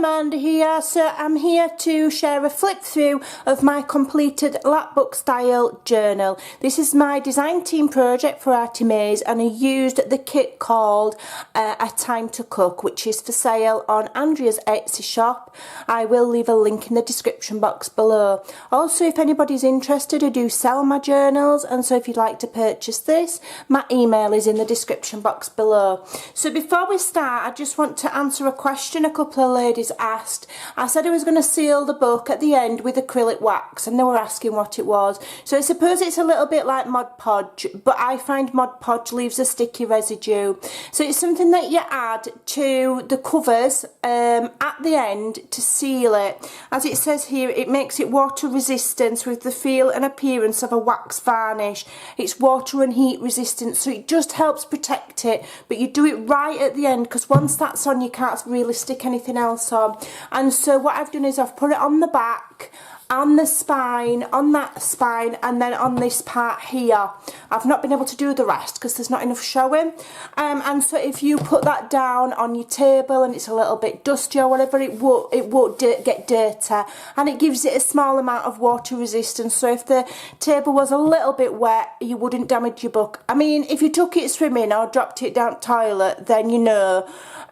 Amanda here. So I'm here to share a flip through of my completed Lapbook style journal. This is my design team project for Artie Mays, and I used the kit called A Time to Cook, which is for sale on Andrea's Etsy shop. I will leave a link in the description box below. Also, if anybody's interested, I do sell my journals, and so if you'd like to purchase this, my email is in the description box below. So before we start, I just want to answer a question a couple of ladies asked. I said I was going to seal the book at the end with acrylic wax, and they were asking what it was. So I suppose it's a little bit like Mod Podge, but I find Mod Podge leaves a sticky residue. So it's something that you add to the covers at the end to seal it. As it says here, it makes it water resistant with the feel and appearance of a wax varnish. It's water and heat resistant, so it just helps protect it, but you do it right at the end, because once that's on, you can't really stick anything else on. And so what I've done is I've put it on the back, on the spine, on that spine, and then on this part here. I've not been able to do the rest because there's not enough showing. And so if you put that down on your table and it's a little bit dusty or whatever, it won't get dirty, and it gives it a small amount of water resistance. So if the table was a little bit wet, you wouldn't damage your book. I mean, if you took it swimming or dropped it down the toilet, then you know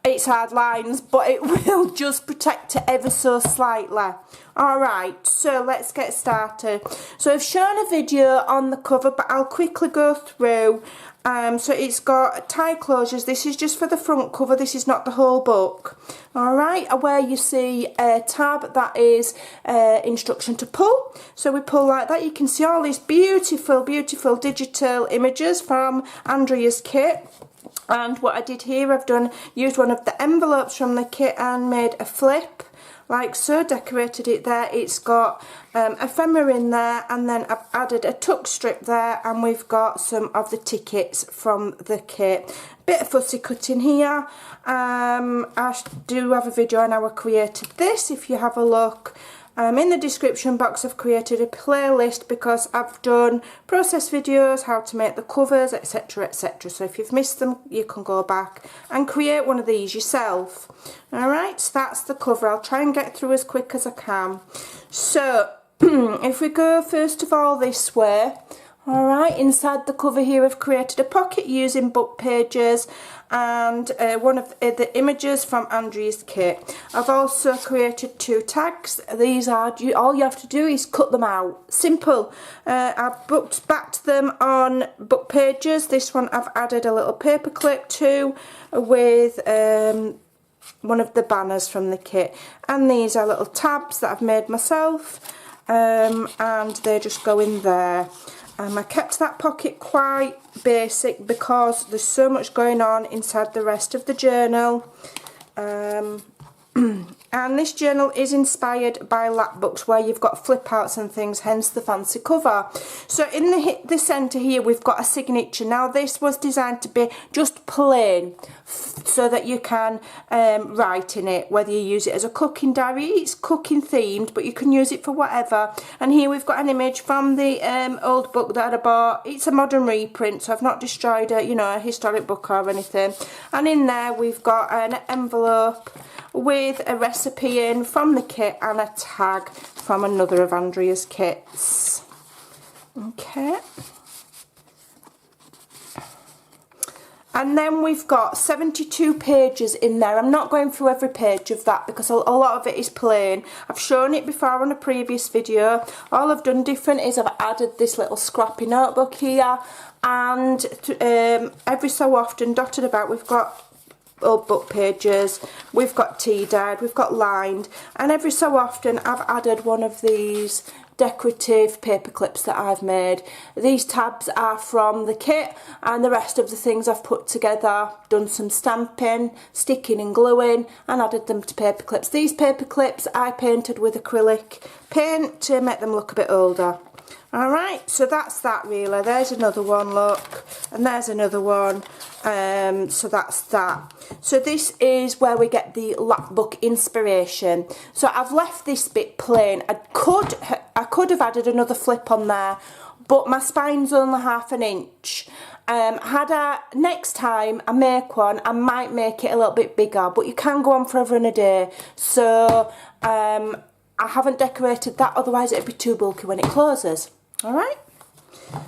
it's hard lines, but it will just protect it ever so slightly. Alright, so let's get started. So I've shown a video on the cover, but I'll quickly go through. So it's got tie closures. This is just for the front cover, this is not the whole book. Alright, where you see a tab that is instruction to pull. So we pull like that. You can see all these beautiful, beautiful digital images from Andrea's kit. And what I did here, used one of the envelopes from the kit and made a flip, like so, decorated it there. It's got ephemera in there, and then I've added a tuck strip there, and we've got some of the tickets from the kit. Bit of fussy cutting here. I do have a video on how I created this. If you have a look, in the description box, I've created a playlist because I've done process videos, how to make the covers, etc, etc. So if you've missed them, you can go back and create one of these yourself. Alright, so that's the cover. I'll try and get through as quick as I can. So if we go first of all this way, alright, inside the cover here I've created a pocket using book pages and one of the images from Andrea's kit. I've also created 2 tags. These are, all you have to do is cut them out. Simple. I've backed them on book pages. This one I've added a little paper clip to with one of the banners from the kit. And these are little tabs that I've made myself, and they just go in there. I kept that pocket quite basic because there's so much going on inside the rest of the journal. And this journal is inspired by Lapbooks, where you've got flip outs and things, hence the fancy cover. So in the centre here we've got a signature. Now this was designed to be just plain, so that you can write in it, whether you use it as a cooking diary. It's cooking themed, but you can use it for whatever. And here we've got an image from the old book that I bought. It's a modern reprint, so I've not destroyed a historic book or anything. And in there we've got an envelope with a recipe in from the kit and a tag from another of Andrea's kits. Okay. And then we've got 72 pages in there. I'm not going through every page of that because a lot of it is plain. I've shown it before on a previous video. All I've done different is I've added this little scrappy notebook here, and every so often dotted about we've got old book pages, we've got tea dyed, we've got lined, and every so often I've added one of these decorative paper clips that I've made. These tabs are from the kit, and the rest of the things I've put together, done some stamping, sticking and gluing, and added them to paper clips. These paper clips I painted with acrylic paint to make them look a bit older. Alright, so that's that really. There's another one, look, and there's another one. So that's that. So this is where we get the Lapbook inspiration. So I've left this bit plain. I could have added another flip on there, but my spine's only 1/2 inch. Next time I make one, I might make it a little bit bigger, but you can go on forever and a day. So I haven't decorated that, otherwise it'd be too bulky when it closes. All right.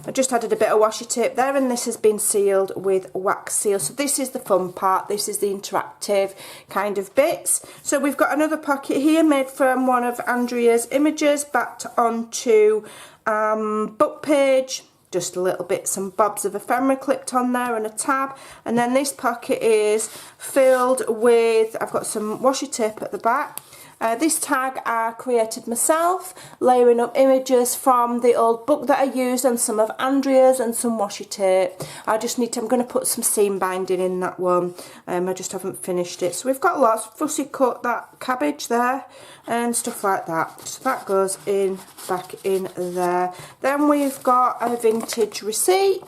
I just added a bit of washi tape there, and this has been sealed with wax seal. So this is the fun part, this is the interactive kind of bits. So we've got another pocket here made from one of Andrea's images backed onto book page. Just a little bits and bobs of ephemera clipped on there and a tab. And then this pocket is filled with, I've got some washi tape at the back. This tag I created myself, layering up images from the old book that I used and some of Andrea's and some washi tape. I'm going to put some seam binding in that one. I just haven't finished it. So we've got lots, fussy cut that cabbage there and stuff like that. So that goes in, back in there. Then we've got a vintage receipt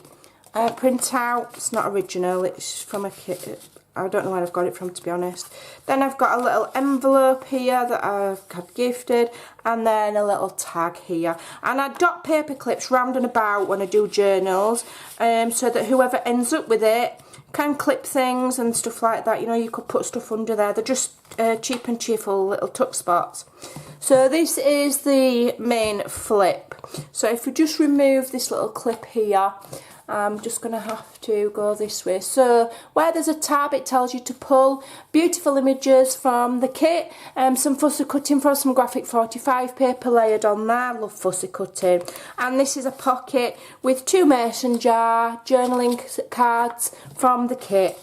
printout. It's not original, it's from a kit. I don't know where I've got it from, to be honest. Then I've got a little envelope here that I've had gifted, and then a little tag here. And I dot paper clips round and about when I do journals, so that whoever ends up with it can clip things and stuff like that. You know, you could put stuff under there. They're just cheap and cheerful little tuck spots. So this is the main flip. So if we just remove this little clip here, I'm just going to have to go this way. So where there's a tab, it tells you to pull beautiful images from the kit, some fussy cutting from some graphic 45 paper layered on there. I love fussy cutting. And this is a pocket with 2 mason jar journaling cards from the kit.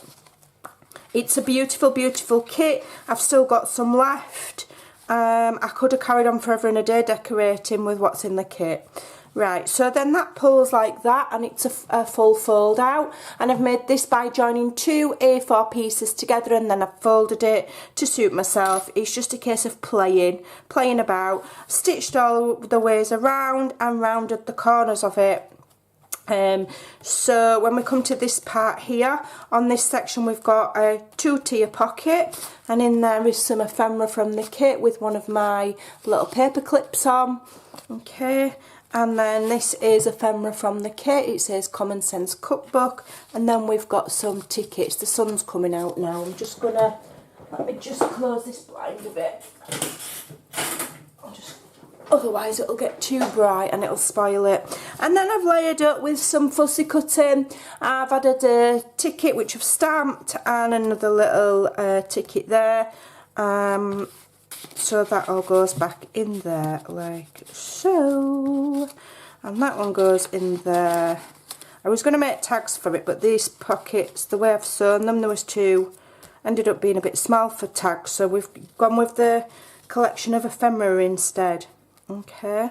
It's a beautiful, beautiful kit. I've still got some left. I could have carried on forever and a day decorating with what's in the kit. Right, so then that pulls like that, and it's a full fold out, and I've made this by joining 2 A4 pieces together, and then I've folded it to suit myself. It's just a case of playing about, stitched all the ways around and rounded the corners of it. So when we come to this part here, on this section we've got a 2-tier pocket, and in there is some ephemera from the kit with one of my little paper clips on. Okay. And then this is ephemera from the kit. It says Common Sense Cookbook. And then we've got some tickets. The sun's coming out now. I'm just going to, let me just close this blind a bit. Otherwise it'll get too bright and it'll spoil it. And then I've layered up with some fussy cutting. I've added a ticket which I've stamped and another little ticket there. So that all goes back in there like so, and that one goes in there. I was going to make tags for it, but these pockets, the way I've sewn them, there was 2, ended up being a bit small for tags, so we've gone with the collection of ephemera instead. Okay, I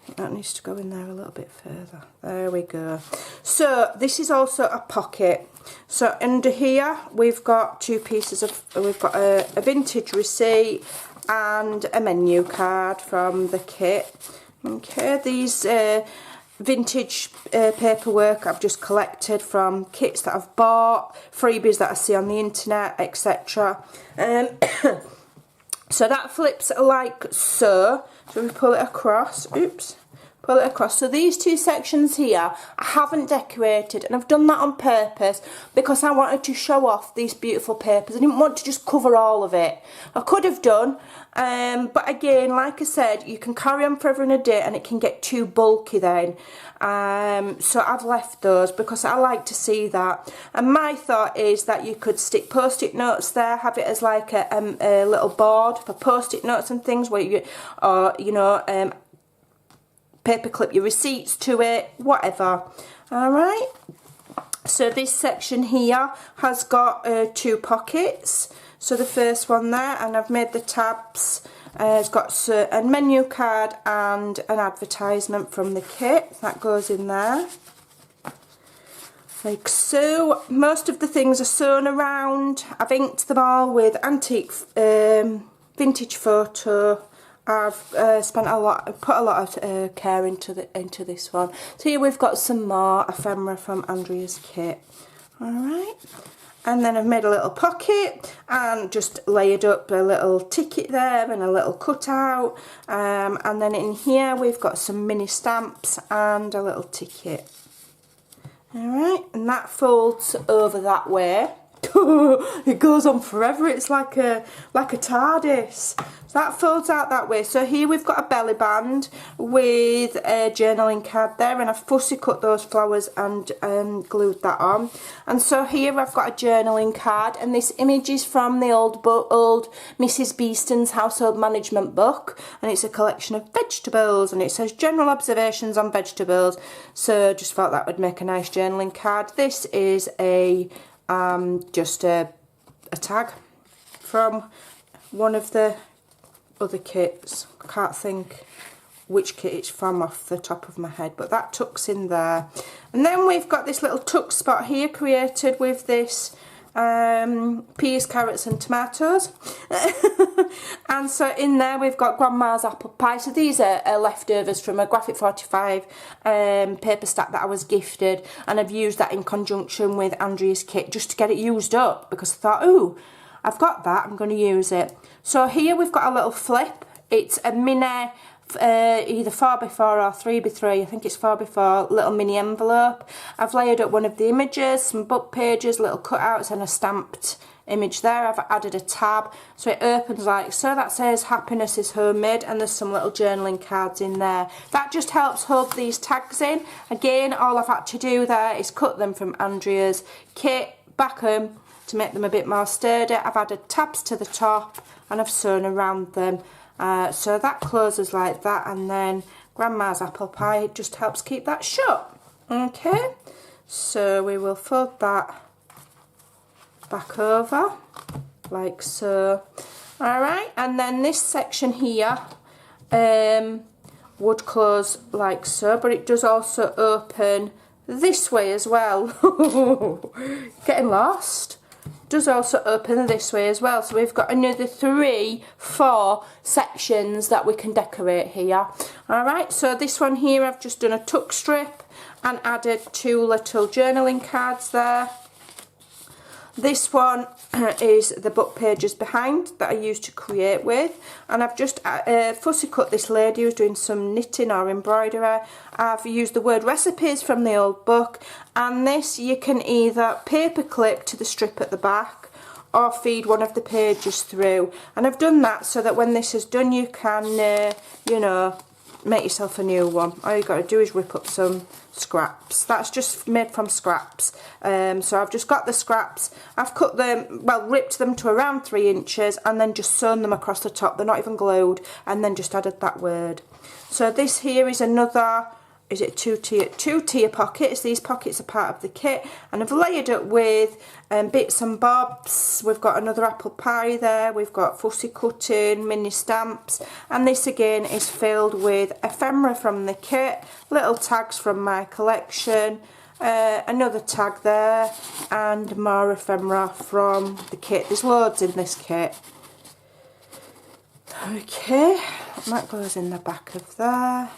think that needs to go in there a little bit further. There we go. So this is also a pocket. So under here we've got 2 pieces of, we've got a vintage receipt and a menu card from the kit. Okay, these vintage paperwork I've just collected from kits that I've bought, freebies that I see on the internet, etc. So that flips like so. So we pull it across. Oops. Pull it across. So these 2 sections here I haven't decorated, and I've done that on purpose because I wanted to show off these beautiful papers. I didn't want to just cover all of it. I could have done, but again, like I said, you can carry on forever and a day and it can get too bulky then. So I've left those because I like to see that. And my thought is that you could stick post-it notes there, have it as like a little board for post-it notes and things, where you, or you know, paper clip your receipts to it, whatever. Alright, so this section here has got 2 pockets. So the first one there, and I've made the tabs. It's got a menu card and an advertisement from the kit. That goes in there. Like so. Most of the things are sewn around. I've inked them all with antique vintage photo. I've put a lot of care into this one. So here we've got some more ephemera from Andrea's kit. Alright, and then I've made a little pocket and just layered up a little ticket there and a little cutout, and then in here we've got some mini stamps and a little ticket. Alright, and that folds over that way. It goes on forever, it's like a TARDIS. So that folds out that way. So here we've got a belly band with a journaling card there, and I've fussy cut those flowers and glued that on. And so here I've got a journaling card, and this image is from the old Mrs. Beeston's household management book, and it's a collection of vegetables, and it says general observations on vegetables. So just thought that would make a nice journaling card. This is just a tag from one of the other kits. I can't think which kit it's from off the top of my head, but that tucks in there. And then we've got this little tuck spot here created with this peas, carrots and tomatoes. And so in there we've got Grandma's apple pie. So these are leftovers from a Graphic 45 paper stack that I was gifted, and I've used that in conjunction with Andrea's kit just to get it used up, because I thought, oh, I've got that, I'm going to use it. So here we've got a little flip. It's a mini either 4x4 or 3x3, I think it's 4x4, little mini envelope. I've layered up one of the images, some book pages, little cutouts and a stamped image there. I've added a tab so it opens like so. That says happiness is homemade, and there's some little journaling cards in there. That just helps hold these tags in. Again, all I've had to do there is cut them from Andrea's kit, back them to make them a bit more sturdy. I've added tabs to the top and I've sewn around them. So that closes like that, and then Grandma's apple pie just helps keep that shut. Okay, so we will fold that back over like so. Alright, and then this section here would close like so, but it does also open this way as well. Getting lost. Does also open this way as well, so we've got another 4 sections that we can decorate here. Alright, so this one here I've just done a tuck strip and added 2 little journaling cards there. This one is the book pages behind that I used to create with, and I've just fussy cut this lady who's doing some knitting or embroidery. I've used the word recipes from the old book, and this you can either paper clip to the strip at the back or feed one of the pages through, and I've done that so that when this is done you can you know, make yourself a new one. All you got to do is rip up some scraps. That's just made from scraps. So I've just got the scraps, I've cut them, well, ripped them to around 3 inches and then just sewn them across the top. They're not even glued, and then just added that word. So this here is another, is it 2-tier pockets. These pockets are part of the kit, and I've layered it with bits and bobs. We've got another apple pie there, we've got fussy cutting, mini stamps, and this again is filled with ephemera from the kit, little tags from my collection, another tag there, and more ephemera from the kit. There's loads in this kit. Okay, that goes in the back of there.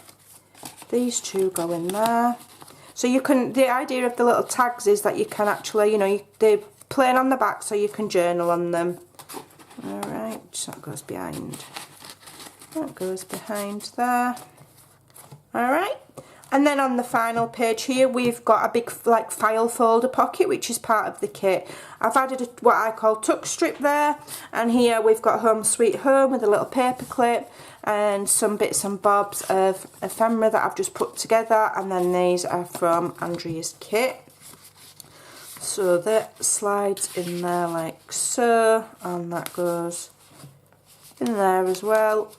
These 2 go in there. So you can, the idea of the little tags is that you can actually, you know, they're plain on the back so you can journal on them. Alright, so that goes behind. That goes behind there. Alright, and then on the final page here we've got a big like file folder pocket, which is part of the kit. I've added what I call tuck strip there, and here we've got Home Sweet Home with a little paper clip and some bits and bobs of ephemera that I've just put together, and then these are from Andrea's kit. So that slides in there like so, and that goes in there as well,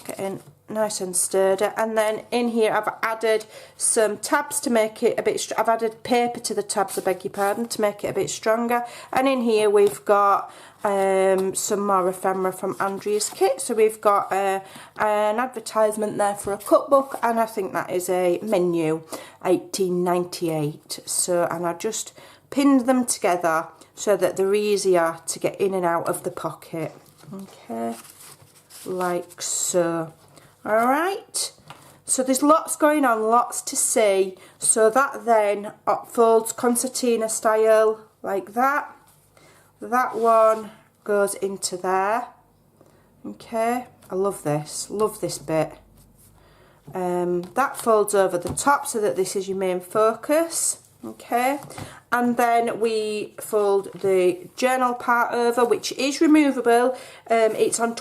getting nice and sturdy. And then in here I've added some tabs to make it a bit, I've added paper to the tabs, I beg your pardon, to make it a bit stronger. And in here we've got some more ephemera from Andrea's kit. So we've got an advertisement there for a cookbook, and I think that is a menu, 1898. So, and I just pinned them together so that they're easier to get in and out of the pocket. Okay, like so. Alright, so there's lots going on, lots to see. So that then folds concertina style like that. That one goes into there. Okay, I love this bit. That folds over the top so that this is your main focus. Okay, and then we fold the journal part over, which is removable. It's on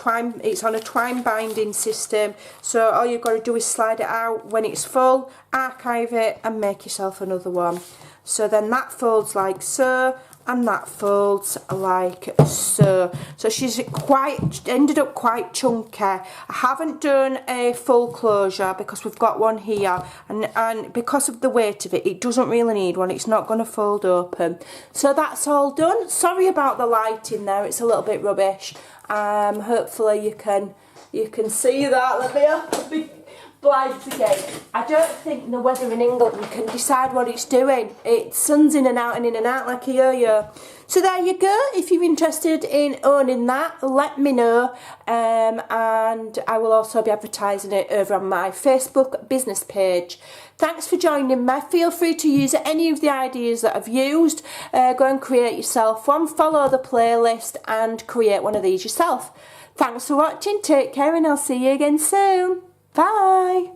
a twine binding system, so all you've got to do is slide it out when it's full, archive it, and make yourself another one. So then that folds like so, and that folds like so. So she's ended up quite chunky. I haven't done a full closure because we've got one here, and because of the weight of it, it doesn't really need one. It's not going to fold open. So that's all done. Sorry about the lighting there, it's a little bit rubbish. Hopefully you can see that. Let me blinds again. I don't think the weather in England can decide what it's doing. It's sun's in and out like a yo-yo. So there you go. If you're interested in owning that, let me know, and I will also be advertising it over on my Facebook business page. Thanks for joining me. Feel free to use any of the ideas that I've used. Go and create yourself one, follow the playlist and create one of these yourself. Thanks for watching, take care, and I'll see you again soon. Bye.